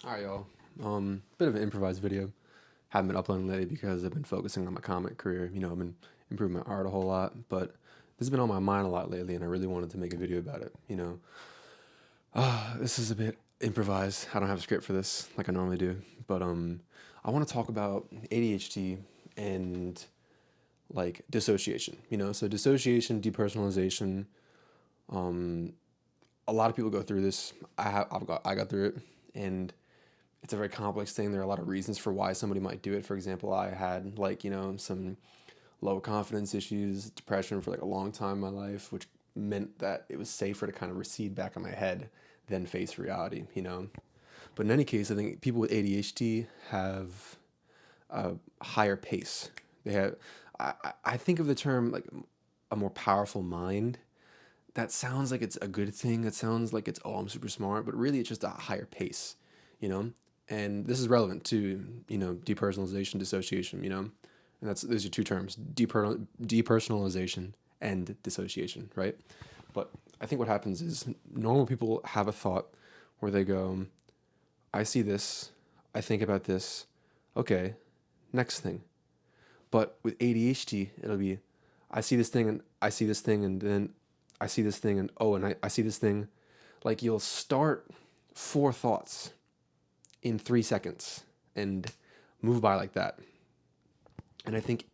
Alright, y'all. Bit of an improvised video. Haven't been uploading lately because I've been focusing on my comic career. I've been improving my art a whole lot, but this has been on my mind a lot lately, and I really wanted to make a video about it. This is a bit improvised. I don't have a script for this like I normally do, but I want to talk about ADHD and like dissociation. So dissociation, depersonalization. Um, a lot of people go through this. I got through it, and it's a very complex thing. There are a lot of reasons for why somebody might do it. For example, I had some low confidence issues, depression for like a long time in my life, which meant that it was safer to kind of recede back in my head than face reality. But in any case, I think people with ADHD have a higher pace. They have, I think of the term like a more powerful mind. That sounds like it's a good thing. That sounds like it's, oh, I'm super smart, but really it's just a higher pace, you know? And this is relevant to, depersonalization, dissociation, and those are two terms, depersonalization and dissociation, right? But I think what happens is normal people have a thought where they go, I see this, I think about this, okay, next thing. But with ADHD, it'll be, I see this thing and I see this thing and then I see this thing and oh, and I see this thing. Like you'll start four thoughts in 3 seconds and move by like that. And I think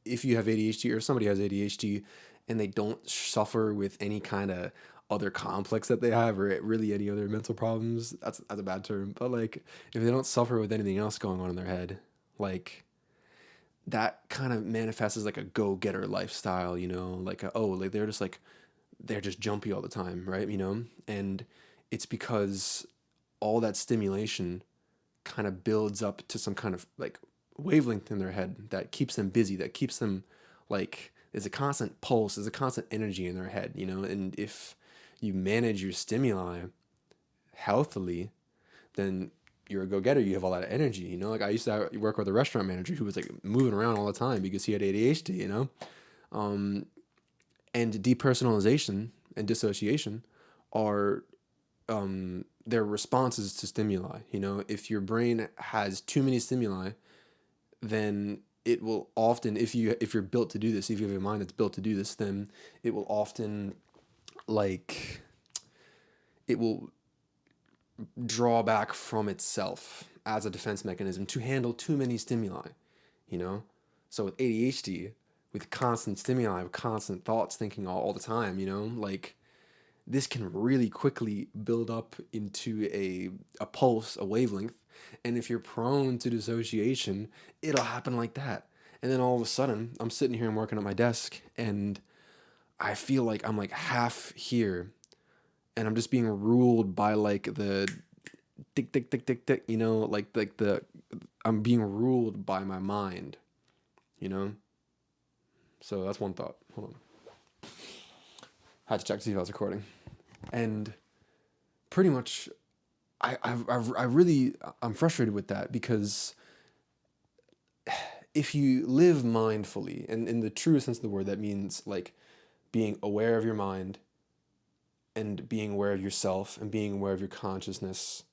if you have ADHD or somebody has ADHD and they don't suffer with any kind of other complex that they have or really any other mental problems, that's a bad term. But like if they don't suffer with anything else going on in their head, like that kind of manifests as like a go-getter lifestyle, like they're just jumpy all the time, right? And it's because all that stimulation kind of builds up to some kind of like wavelength in their head that keeps them busy, that keeps them like, there's a constant pulse, there's a constant energy in their head, and if you manage your stimuli healthily, then you're a go-getter, you have a lot of energy, like I used to work with a restaurant manager who was like moving around all the time because he had ADHD. And depersonalization and dissociation are their responses to stimuli. If your brain has too many stimuli, then it will often, if you're built to do this, if you have a mind that's built to do this, then it will often like it will draw back from itself as a defense mechanism to handle too many stimuli. So with ADHD, with constant stimuli, with constant thoughts, thinking all the time, like this can really quickly build up into a pulse, a wavelength. And if you're prone to dissociation, it'll happen like that. And then all of a sudden, I'm sitting here and working at my desk, and I feel like I'm like half here, and I'm just being ruled by like the tick, tick, tick, tick, tick, I'm being ruled by my mind, you know? So that's one thought. Hold on. Had to check to see if I was recording. And pretty much, I'm frustrated with that because if you live mindfully, and in the truest sense of the word, that means like being aware of your mind and being aware of yourself and being aware of your consciousness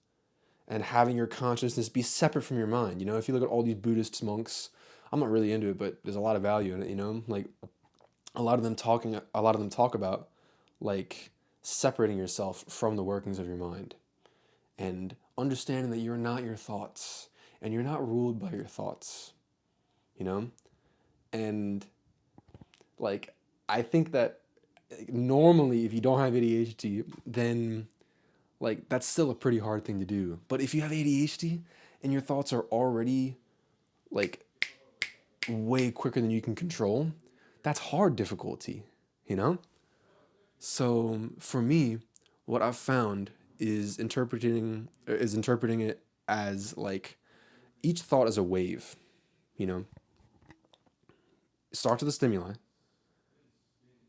and having your consciousness be separate from your mind. If you look at all these Buddhist monks, I'm not really into it, but there's a lot of value in it, like a lot of them talk about like separating yourself from the workings of your mind and understanding that you're not your thoughts and you're not ruled by your thoughts, and like I think that normally if you don't have ADHD, then like that's still a pretty hard thing to do. But if you have ADHD and your thoughts are already like way quicker than you can control, that's hard difficulty, you know? So for me, what I've found is interpreting it as like each thought is a wave, you know? It starts with a stimuli.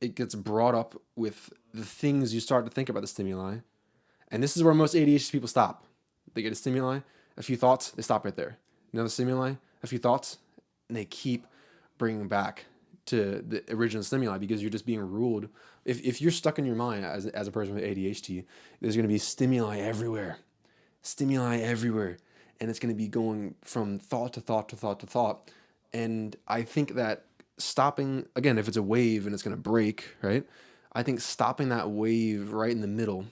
It gets brought up with the things you start to think about the stimuli. And this is where most ADHD people stop. They get a stimuli, a few thoughts, they stop right there. Another stimuli, a few thoughts, and they keep bringing back to the original stimuli because you're just being ruled. If you're stuck in your mind as a person with ADHD, there's going to be stimuli everywhere. stimuli everywhere, and it's going to be going from thought to thought to thought to thought. And I think that stopping, again, if it's a wave and it's going to break, right? I think stopping that wave right in the middle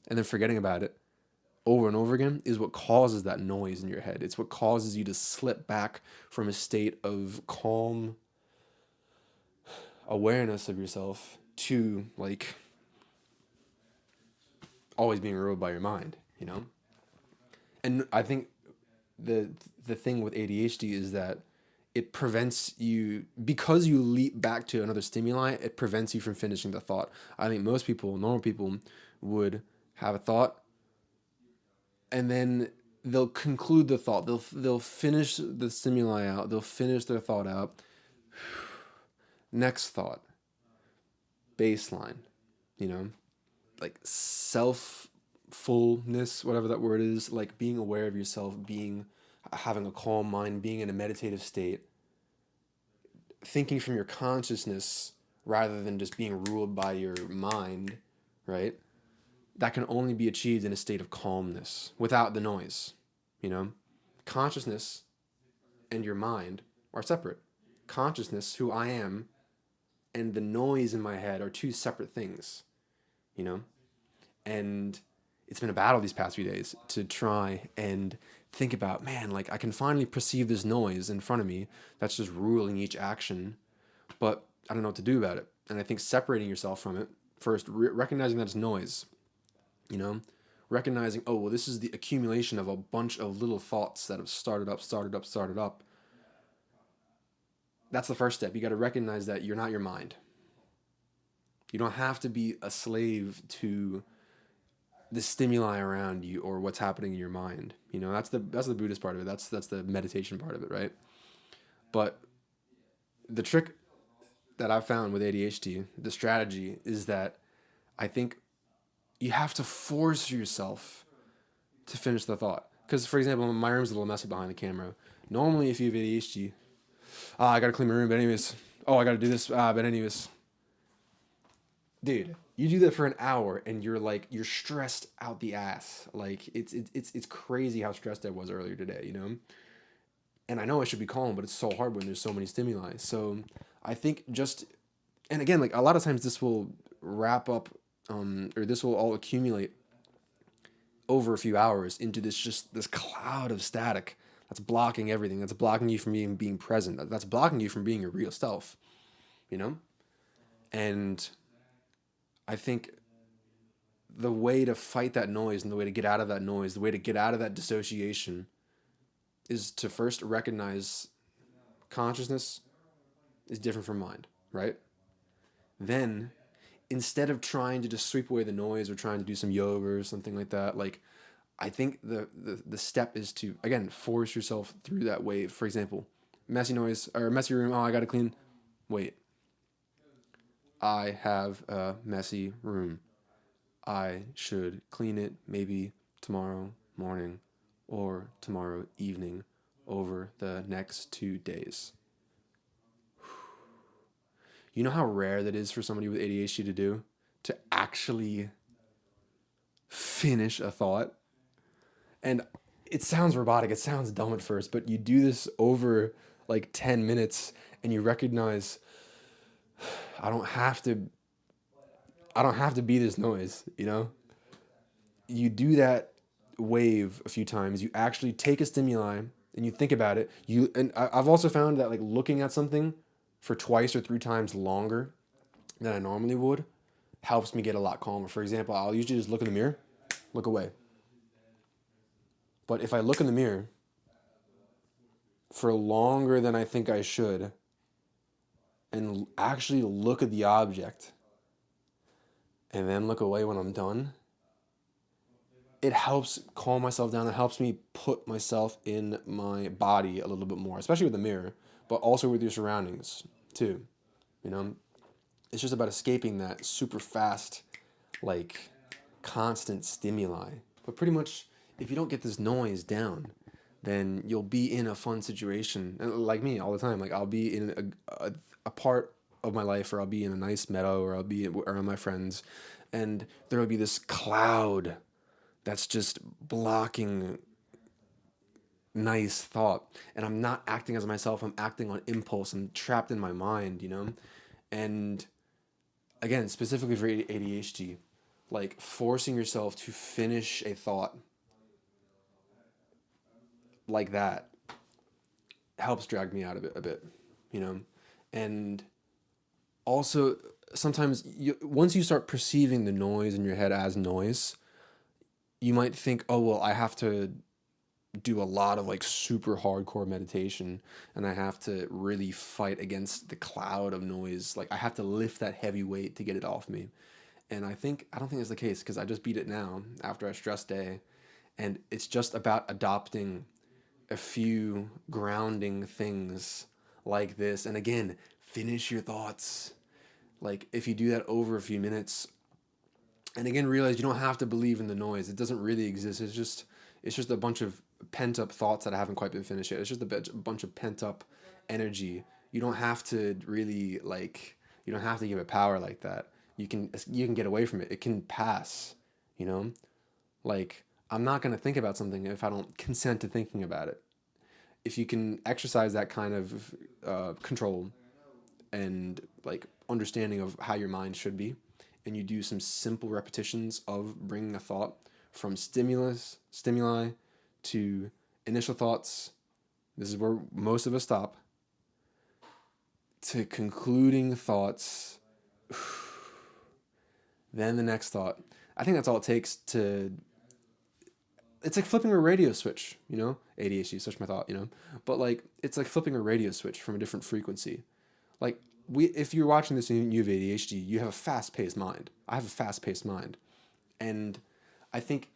and then forgetting about it over and over again is what causes that noise in your head. It's what causes you to slip back from a state of calm awareness of yourself to like always being ruled by your mind, you know? And I think the the thing with ADHD is that it prevents you, because you leap back to another stimuli, it prevents you from finishing the thought. I think most people, normal people, would have a thought and then they'll conclude the thought. They'll finish the stimuli out. They'll finish their thought out. Next thought. Baseline. You know, like self fullness, whatever that word is, like being aware of yourself, having a calm mind, being in a meditative state, thinking from your consciousness rather than just being ruled by your mind, right? That can only be achieved in a state of calmness without the noise, you know? Consciousness and your mind are separate. Consciousness, who I am, and the noise in my head are two separate things, you know? And it's been a battle these past few days to try and think about, man, like I can finally perceive this noise in front of me that's just ruling each action, but I don't know what to do about it. And I think separating yourself from it, first, recognizing that it's noise, you know, recognizing, oh, well, this is the accumulation of a bunch of little thoughts that have started up. That's the first step. You got to recognize that you're not your mind. You don't have to be a slave to the stimuli around you or what's happening in your mind. You know, that's the Buddhist part of it. That's the meditation part of it, right? But the trick that I've found with ADHD, the strategy is that I think you have to force yourself to finish the thought. Because, for example, my room's a little messy behind the camera. Normally, if you have ADHD, I gotta clean my room, but anyways, I gotta do this, but anyways. Dude, you do that for an hour and you're stressed out the ass. Like it's crazy how stressed I was earlier today, you know? And I know I should be calm, but it's so hard when there's so many stimuli. So I think and again, like a lot of times this will wrap up, or this will all accumulate over a few hours into this cloud of static that's blocking everything. That's blocking you from being present. That's blocking you from being your real self, you know? And I think the way to fight that noise and the way to get out of that noise, the way to get out of that dissociation is to first recognize consciousness is different from mind, right? Then, instead of trying to just sweep away the noise or trying to do some yoga or something like that, like I think the step is to, again, force yourself through that wave. For example, messy noise or messy room, I gotta clean. Wait. I have a messy room. I should clean it maybe tomorrow morning or tomorrow evening over the next 2 days. You know how rare that is for somebody with ADHD to do? To actually finish a thought? And it sounds robotic, it sounds dumb at first, but you do this over like 10 minutes and you recognize I don't have to be this noise, you know? You do that wave a few times. You actually take a stimuli and you think about it. I've also found that like looking at something for twice or three times longer than I normally would helps me get a lot calmer. For example, I'll usually just look in the mirror, look away. But if I look in the mirror for longer than I think I should and actually look at the object and then look away when I'm done, it helps calm myself down. It helps me put myself in my body a little bit more, especially with the mirror, but also with your surroundings too. You know, it's just about escaping that super fast, like constant stimuli. But pretty much, if you don't get this noise down, then you'll be in a fun situation. And like me all the time, like I'll be in a part of my life, or I'll be in a nice meadow, or I'll be around my friends, and there will be this cloud that's just blocking nice thought. And I'm not acting as myself, I'm acting on impulse. I'm trapped in my mind, you know? And again, specifically for ADHD, like forcing yourself to finish a thought like that helps drag me out of it a bit, you know? And also, sometimes once you start perceiving the noise in your head as noise, you might think, oh, well, I have to do a lot of like super hardcore meditation and I have to really fight against the cloud of noise. Like I have to lift that heavy weight to get it off me. And I don't think it's the case because I just beat it now after a stress day. And it's just about adopting a few grounding things like this. And again, finish your thoughts. Like if you do that over a few minutes, and again realize you don't have to believe in the noise. It doesn't really exist. It's just a bunch of pent up thoughts that haven't quite been finished yet. It's just a bunch of pent up energy. You don't have to really like you don't have to give it power like that. You can get away from it. It can pass, you know? Like I'm not going to think about something if I don't consent to thinking about it. If you can exercise that kind of control and like understanding of how your mind should be, and you do some simple repetitions of bringing a thought from stimuli to initial thoughts, this is where most of us stop, to concluding thoughts, then the next thought. I think that's all it takes to. It's like flipping a radio switch, you know? ADHD, switch my thought, you know? But like, it's like flipping a radio switch from a different frequency. Like, if you're watching this and you have ADHD, you have a fast paced mind. I have a fast paced mind. And I think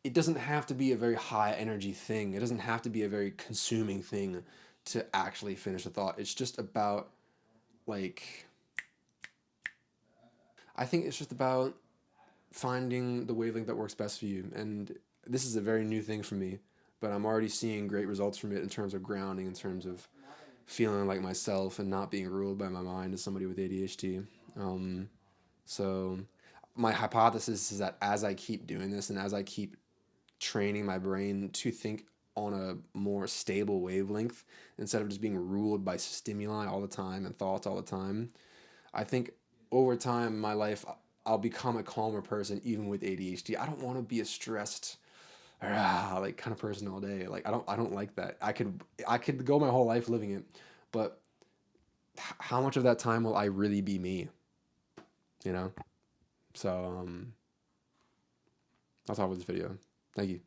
it doesn't have to be a very high energy thing. It doesn't have to be a very consuming thing to actually finish a thought. It's just about, like, I think it's just about finding the wavelength that works best for you. And this is a very new thing for me, but I'm already seeing great results from it in terms of grounding, in terms of feeling like myself and not being ruled by my mind as somebody with ADHD. So my hypothesis is that as I keep doing this and as I keep training my brain to think on a more stable wavelength instead of just being ruled by stimuli all the time and thoughts all the time, I think over time in my life I'll become a calmer person even with ADHD. I don't want to be a stressed like kind of person all day. Like I don't like that. I could go my whole life living it, but how much of that time will I really be me? You know? So that's all with this video. Thank you.